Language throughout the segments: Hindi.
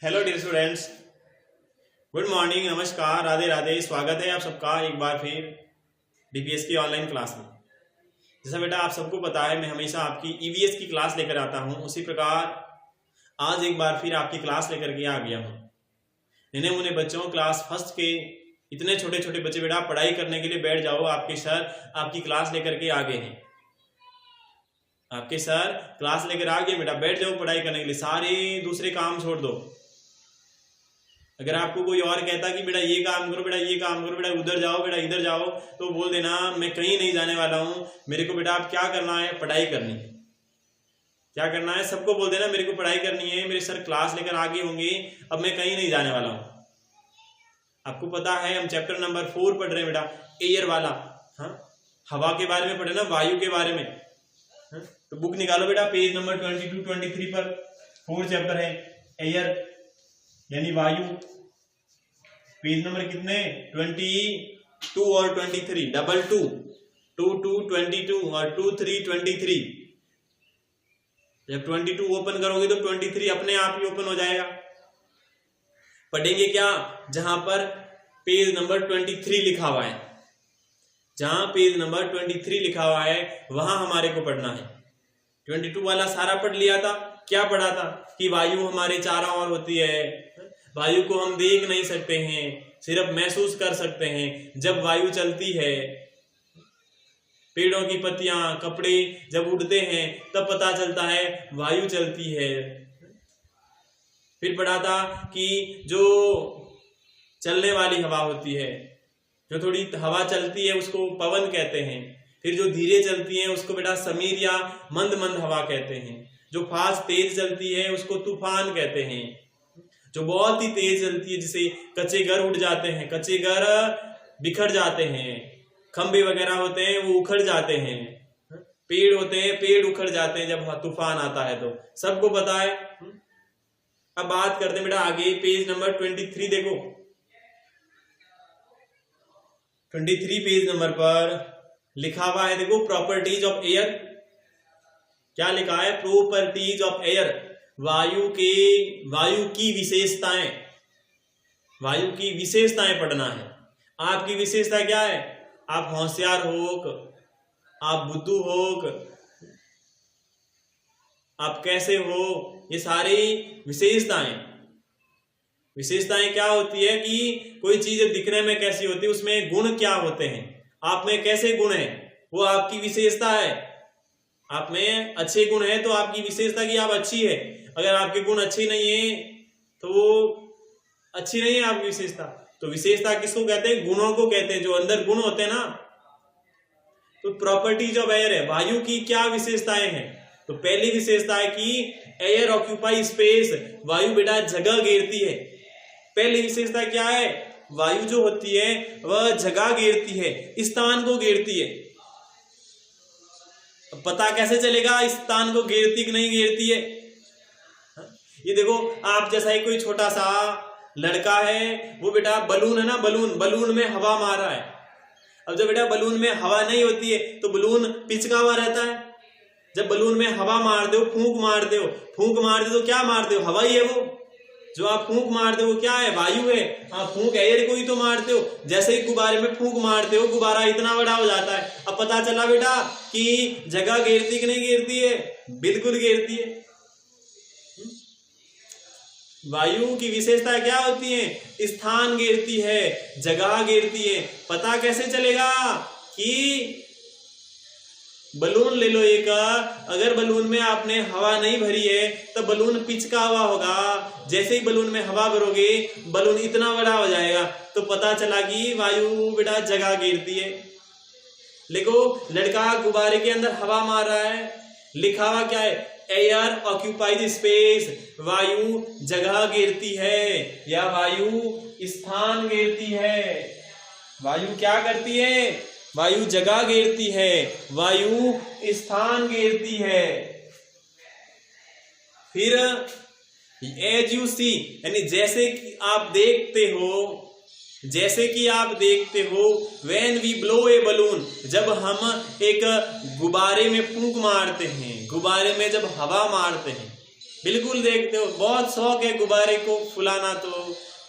Hello dear students, good morning, नमस्कार, राधे राधे। स्वागत है आप सबका एक बार फिर डीपीएस की ऑनलाइन क्लास में। जैसा बेटा आप सबको पता है, मैं हमेशा आपकी ईवीएस की क्लास लेकर आता हूं, उसी प्रकार आज एक बार फिर आपकी क्लास लेकर के आ गया हूं। नन्हे मुन्ने बच्चों, क्लास फर्स्ट के इतने छोटे छोटे बच्चे बेटा पढ़ाई करने के लिए बैठ जाओ। आपके सर आपकी क्लास लेकर के आ गए हैं। आपके सर क्लास लेकर आ गए बेटा, बैठ जाओ पढ़ाई करने के लिए। सारे दूसरे काम छोड़ दो। अगर आपको कोई और कहता कि बेटा ये काम करो, बेटा ये काम करो, बेटा उधर जाओ, बेटा इधर जाओ, तो बोल देना मैं कहीं नहीं जाने वाला हूं। मेरे को बेटा आप क्या करना है? पढ़ाई करनी है। क्या करना है? सबको बोल देना मेरे को पढ़ाई करनी है, मेरे सर क्लास लेकर आगे होंगे, अब मैं कहीं नहीं जाने वाला हूं। आपको पता है हम चैप्टर नंबर 4 पढ़ रहे हैं बेटा, एयर वाला। हाँ, हवा के बारे में पढ़े ना, वायु के बारे में। हाँ? तो बुक निकालो बेटा, पेज नंबर 22-23 पर 4 चैप्टर है, एयर यानी वायु। पेज नंबर कितने? 22 और 23, डबल 2, 2 22 और 2 3 23। जब 22 ओपन करोगे तो 23 अपने आप ही ओपन हो जाएगा। पढ़ेंगे क्या? जहां पर पेज नंबर 23 लिखा हुआ है, जहां पेज नंबर 23 लिखा हुआ है वहां हमारे को पढ़ना है। 22 वाला सारा पढ़ लिया था। क्या पढ़ा था? कि वायु हमारे चारों ओर होती है। वायु को हम देख नहीं सकते हैं, सिर्फ महसूस कर सकते हैं। जब वायु चलती है, पेड़ों की पत्तियां, कपड़े जब उड़ते हैं तब पता चलता है वायु चलती है। फिर पढ़ा था कि जो चलने वाली हवा होती है, जो थोड़ी हवा चलती है उसको पवन कहते हैं। फिर जो धीरे चलती है उसको बेटा समीर या मंद मंद हवा कहते हैं। जो फास्ट तेज चलती है उसको तूफान कहते हैं। जो बहुत ही तेज चलती है, जिसे कच्चे घर उड़ जाते हैं, कच्चे घर बिखर जाते हैं, खंबे वगैरह होते हैं वो उखड़ जाते हैं, पेड़ होते हैं पेड़ उखड़ जाते हैं जब तूफान आता है। तो सबको पता है। अब बात करते हैं बेटा आगे, पेज नंबर 23 देखो। 23 पेज नंबर पर लिखा हुआ है, देखो, प्रॉपर्टीज ऑफ एयर। क्या लिखा है? प्रॉपर्टीज ऑफ एयर, वायु की विशेषताएं। वायु की विशेषताएं पढ़ना है। आपकी विशेषता क्या है? आप होशियार होक, आप बुद्धू होक, आप कैसे हो, ये सारी विशेषताएं। विशेषताएं क्या होती है कि कोई चीज दिखने में कैसी होती है, उसमें गुण क्या होते हैं, आप में कैसे गुण है, वो आपकी विशेषता है। आप में अच्छे गुण है तो आपकी विशेषता की आप अच्छी है। अगर आपके गुण अच्छे नहीं है तो वो अच्छी नहीं है आपकी विशेषता। तो विशेषता किसको कहते हैं? गुणों को कहते हैं, जो अंदर गुण होते हैं ना। तो प्रॉपर्टीज ऑफ एयर है, वायु की क्या विशेषताएं हैं? तो पहली विशेषता है कि एयर ऑक्यूपाई स्पेस, वायु बेटा जगह घेरती है। पहली विशेषता क्या है? वायु जो होती है वह जगह घेरती है, स्थान को घेरती है। पता कैसे चलेगा स्थान को घेरती कि नहीं घेरती है? ये देखो, आप जैसा ही कोई छोटा सा लड़का है, वो बेटा बलून है ना, बलून में हवा मार रहा है। अब जब बेटा बलून में हवा नहीं होती है तो बलून पिचका हुआ रहता है। जब बलून में हवा मार दो, फूंक मार दो तो क्या मार दो? हवा ही है वो। जो आप फूंक मारते हो क्या है? वायु है। आप फूंक एयर को ही तो मारते हो। जैसे ही गुब्बारे में फूंक मारते हो, गुब्बारा इतना बड़ा हो जाता है। अब पता चला बेटा कि जगह घेरती कि नहीं घेरती है? बिल्कुल घेरती है। वायु की विशेषता क्या होती है? स्थान घेरती है, जगह घेरती है। पता कैसे चलेगा कि बलून ले लो एक, अगर बलून में आपने हवा नहीं भरी है तो बलून पिचका हुआ होगा। जैसे ही बलून में हवा भरोगे बलून इतना बड़ा हो जाएगा। तो पता चला कि वायु बेटा जगह घेरती है। देखो, लड़का गुब्बारे के अंदर हवा मार रहा है, लिखा हुआ क्या है? एयर ऑक्यूपाइज स्पेस, वायु जगह घेरती है या वायु स्थान घेरती है। वायु क्या करती है? वायु जगह घेरती है, वायु स्थान घेरती है। फिर एज यू सी, यानी जैसे कि आप देखते हो, when we blow a balloon, जब हम एक गुब्बारे में फूंक मारते हैं, गुब्बारे में जब हवा मारते हैं, बिल्कुल देखते हो, बहुत शौक है गुब्बारे को फुलाना, तो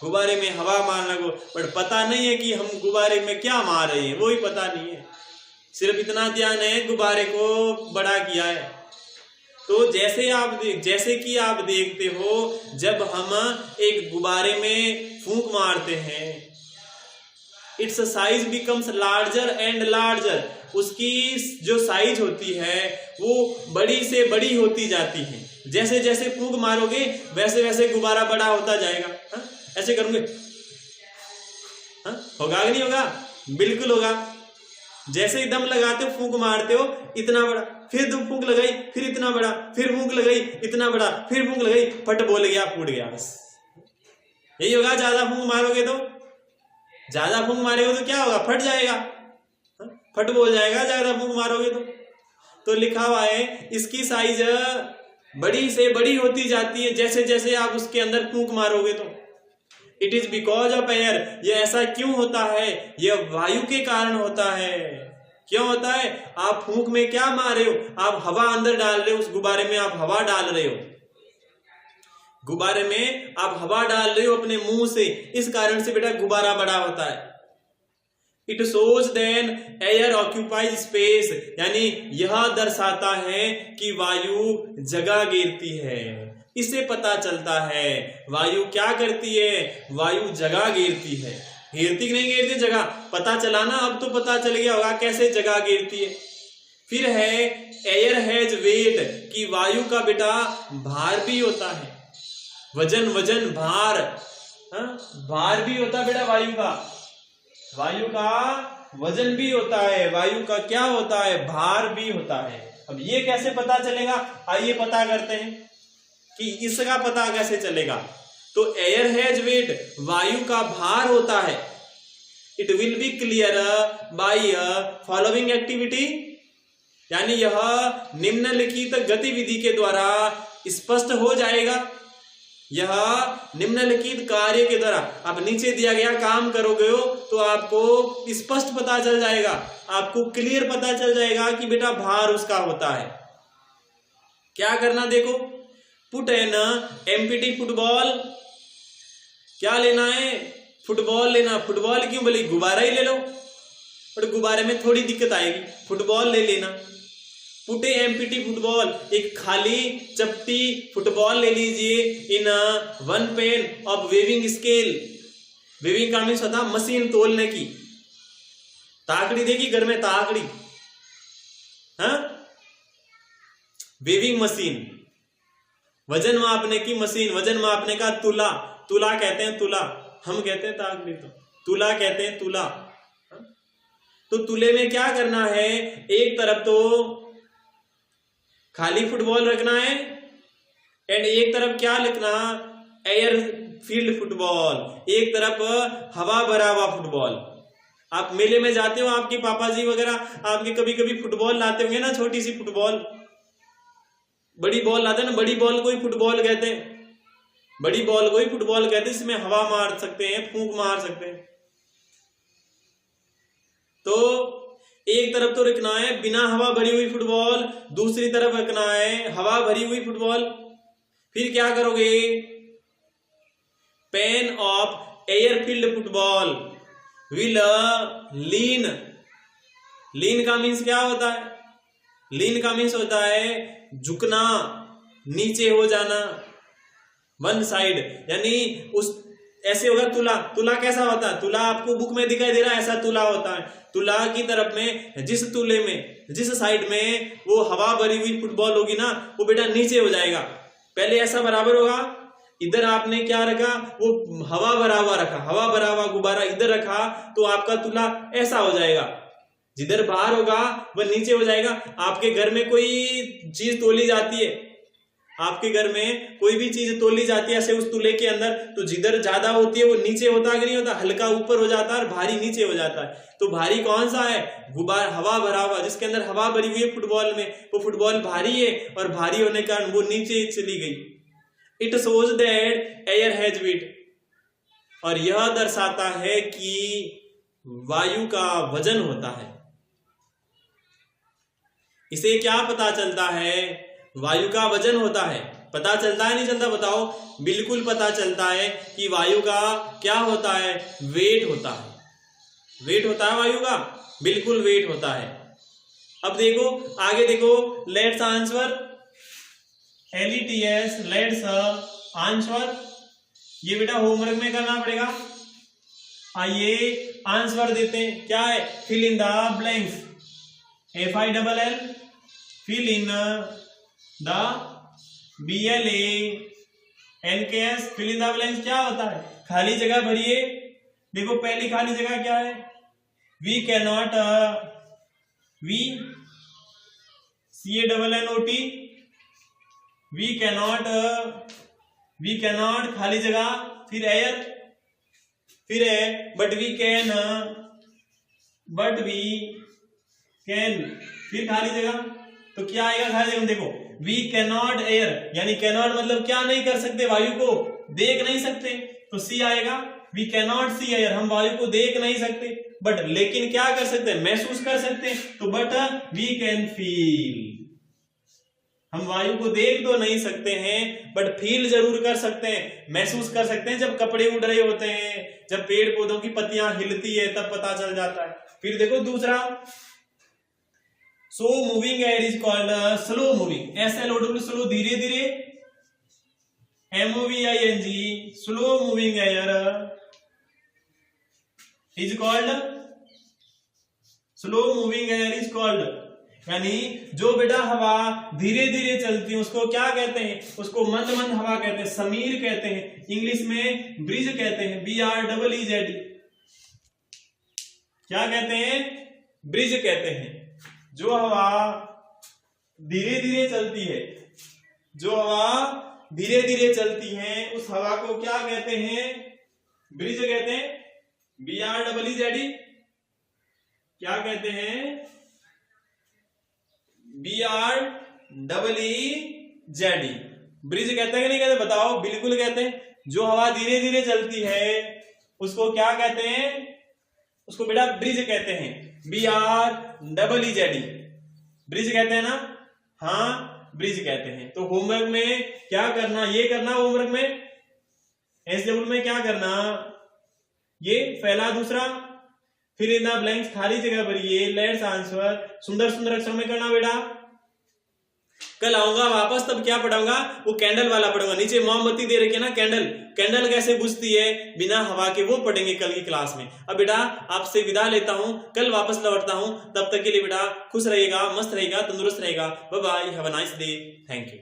गुब्बारे में हवा मारना को, बट पता नहीं है कि हम गुब्बारे में क्या मार रहे हैं, वो ही पता नहीं है। सिर्फ इतना ध्यान है गुब्बारे को बड़ा किया है। तो जैसे कि आप देखते हो, जब हम एक गुब्बारे में फूंक मारते हैं, it's size becomes larger and larger, उसकी जो साइज होती है वो बड़ी से बड़ी होती जाती है। जैसे जैसे फूंक मारोगे वैसे वैसे गुब्बारा बड़ा होता जाएगा। हा? ऐसे करोगे होगा कि नहीं होगा? बिल्कुल होगा। जैसे ही दम लगाते हो, फूंक मारते हो, इतना बड़ा, फिर दो फूंक लगाई, फिर इतना बड़ा, फिर फूंक लगाई, इतना बड़ा, फिर फूंक लगाई, फट बोल गया, फूट गया, बस यही होगा। ज्यादा फूंक मारोगे तो, ज्यादा फूंक मारोगे तो क्या होगा? फट जाएगा, फट बोल जाएगा ज्यादा फूंक मारोगे तो लिखा हुआ है इसकी साइज बड़ी से बड़ी होती जाती है जैसे जैसे आप उसके अंदर फूंक मारोगे तो। It is because of air, ये ऐसा क्यों होता है? ये वायु के कारण होता है। क्यों होता है? आप फूंक में क्या मार रहे हो? आप हवा अंदर डाल रहे हो, उस गुब्बारे में आप हवा डाल रहे हो, गुब्बारे में आप हवा डाल रहे हो अपने मुंह से, इस कारण से बेटा गुब्बारा बड़ा होता है। It shows then air occupies space, यानी यह दर्शाता है कि वायु जगह घेरती है। इससे पता चलता है वायु क्या करती है, वायु जगह घेरती है। घेरती कि नहीं घेरती जगह? पता चला ना, अब तो पता चल गया होगा कैसे जगह घेरती है। फिर है एयर हैज वेट, कि वायु का बेटा भार भी होता है। वजन वजन भार, भार भी होता है बेटा वायु का, वायु का वजन भी होता है, वायु का क्या होता है? भार भी होता है। अब ये कैसे पता चलेगा? आइए पता करते हैं कि इसका पता कैसे चलेगा। तो एयर हैज वेट, वायु का भार होता है। It will be clear by following activity, यानी यह निम्नलिखित गतिविधि के द्वारा स्पष्ट हो जाएगा। यह निम्नलिखित कार्य के द्वारा, आप नीचे दिया गया काम करोगे हो तो आपको स्पष्ट पता चल जाएगा, आपको क्लियर पता चल जाएगा कि बेटा भार उसका होता है। क्या करना देखो, पुट एन एम्प्टी फुटबॉल, क्या लेना है? फुटबॉल लेना। फुटबॉल क्यों? बोले गुब्बारा ही ले लो, और गुब्बारे में थोड़ी दिक्कत आएगी, फुटबॉल ले लेना। पुट एम्प्टी फुटबॉल, एक खाली चपटी फुटबॉल ले लीजिए। In one pan of weighing scale, weighing का मीन्स होता मशीन तोलने की। ताकड़ी देखी घर में, ताकड़ी, हाँ, वेविंग मशीन, वजन मापने की मशीन, वजन मापने का तुला, तुला कहते हैं, तुला हम कहते हैं, ताकड़ी तो तुला कहते हैं, तुला। तो तुले में क्या करना है? एक तरफ तो खाली फुटबॉल रखना है, एंड एक तरफ क्या लिखना? एयर फील्ड फुटबॉल, एक तरफ हवा भरा हुआ फुटबॉल। आप मेले में जाते हो, आपके पापा जी वगैरह आपके कभी कभी फुटबॉल लाते होंगे ना, छोटी सी फुटबॉल, बड़ी बॉल लाते हैं ना, बड़ी बॉल को ही फुटबॉल कहते हैं, बड़ी बॉल को ही फुटबॉल कहते हैं। इसमें हवा मार सकते हैं, फूंक मार सकते हैं। तो एक तरफ तो रखना है बिना हवा भरी हुई फुटबॉल, दूसरी तरफ रखना है हवा भरी हुई फुटबॉल। फिर क्या करोगे? Pen of air field football will lean, lean का मीन्स क्या होता है? लीन का मीन्स होता है झुकना, नीचे हो जाना, वन साइड, यानी उस ऐसे होगा तुला। तुला कैसा होता है? तुला आपको बुक में दिखाई दे रहा है, ऐसा तुला होता है। तुला की तरफ में, जिस तुले में, जिस साइड में वो हवा भरी हुई फुटबॉल होगी ना, वो बेटा नीचे हो जाएगा। पहले ऐसा बराबर होगा, इधर आपने क्या रखा? वो हवा भरा हुआ रखा, हवा भरा हुआ गुब्बारा इधर रखा, तो आपका तुला ऐसा हो जाएगा। जिधर बाहर होगा वह नीचे हो जाएगा। आपके घर में कोई चीज तोली जाती है, आपके घर में कोई भी चीज तोली जाती है ऐसे उस तुले के अंदर, तो जिधर ज्यादा होती है वो नीचे होता है कि नहीं होता? हल्का ऊपर हो जाता है और भारी नीचे हो जाता है। तो भारी कौन सा है? गुब्बारा, हवा भरा हुआ, जिसके अंदर हवा भरी हुई है फुटबॉल में, वो फुटबॉल भारी है और भारी होने के कारण वो नीचे चली गई। It shows that air has weight, और यह दर्शाता है कि वायु का वजन होता है। इसे क्या पता चलता है? वायु का वजन होता है। पता चलता है नहीं चलता, बताओ? बिल्कुल पता चलता है कि वायु का क्या होता है, वेट होता है। वेट होता है वायु का, बिल्कुल वेट होता है। अब देखो आगे देखो, let's answer LETS, let's answer, ये बेटा होमवर्क में करना पड़ेगा। आइए आंसर देते हैं, क्या है, fill in the blanks, FILL, fill in the BLANKS, fill in the blanks क्या होता है, खाली जगह भरिए। देखो पहली खाली जगह क्या है, we cannot, we CANNOT, we cannot खाली जगह, फिर एयर, फिर है बट वी कैन, फिर खाली जगह। तो क्या आएगा खाली जगह, देखो वी कैन नॉट एयर, यानी कैन नॉट मतलब क्या नहीं कर सकते, वायु को देख नहीं सकते, तो सी आएगा। We can not see air, हम वायु को देख नहीं सकते, बट लेकिन क्या कर सकते हैं, महसूस कर सकते हैं, तो बट वी कैन फील। हम वायु को देख तो नहीं सकते हैं बट फील जरूर कर सकते हैं, महसूस कर सकते हैं। जब कपड़े उड़ रहे होते हैं, जब पेड़ पौधों की पत्तियां हिलती है, तब पता चल जाता है। फिर देखो दूसरा, so moving air is called slow moving, SLOW, slow धीरे धीरे, MOVING, slow moving air is called, slow moving air is called, यानी जो बेटा हवा धीरे धीरे चलती है उसको क्या कहते हैं, उसको मंद मंद हवा कहते हैं, समीर कहते हैं, इंग्लिश में ब्रिज कहते हैं, BREEZ, क्या कहते हैं, ब्रिज कहते हैं। जो हवा धीरे धीरे चलती है, जो हवा धीरे धीरे चलती है, उस हवा को क्या कहते हैं, ब्रिज कहते हैं, BREEZ, क्या कहते हैं, BREEZ, ब्रिज कहते हैं कि नहीं कहते, बताओ? बिल्कुल कहते हैं। जो हवा धीरे धीरे चलती है उसको क्या कहते हैं, उसको बेटा ब्रिज कहते हैं, BREEZ, ब्रिज कहते हैं ना, हाँ ब्रिज कहते हैं। तो होमवर्क में क्या करना, ये करना होमवर्क में, SW में क्या करना, ये पहला, दूसरा, फिर इन द ब्लैंक्स खाली जगह भरिए, लेट्स आंसर सुंदर सुंदर अक्षर में करना बेटा। कल आऊंगा वापस, तब क्या पढ़ाऊंगा, वो कैंडल वाला पढ़ूंगा। नीचे मोमबत्ती दे रखी है ना, कैंडल, कैंडल कैसे बुझती है बिना हवा के, वो पढ़ेंगे कल की क्लास में। अब बेटा आपसे विदा लेता हूं, कल वापस लौटता हूं, तब तक के लिए बेटा खुश रहेगा, मस्त रहेगा, तंदुरुस्त रहेगा। Bye bye, have a nice day, thank you.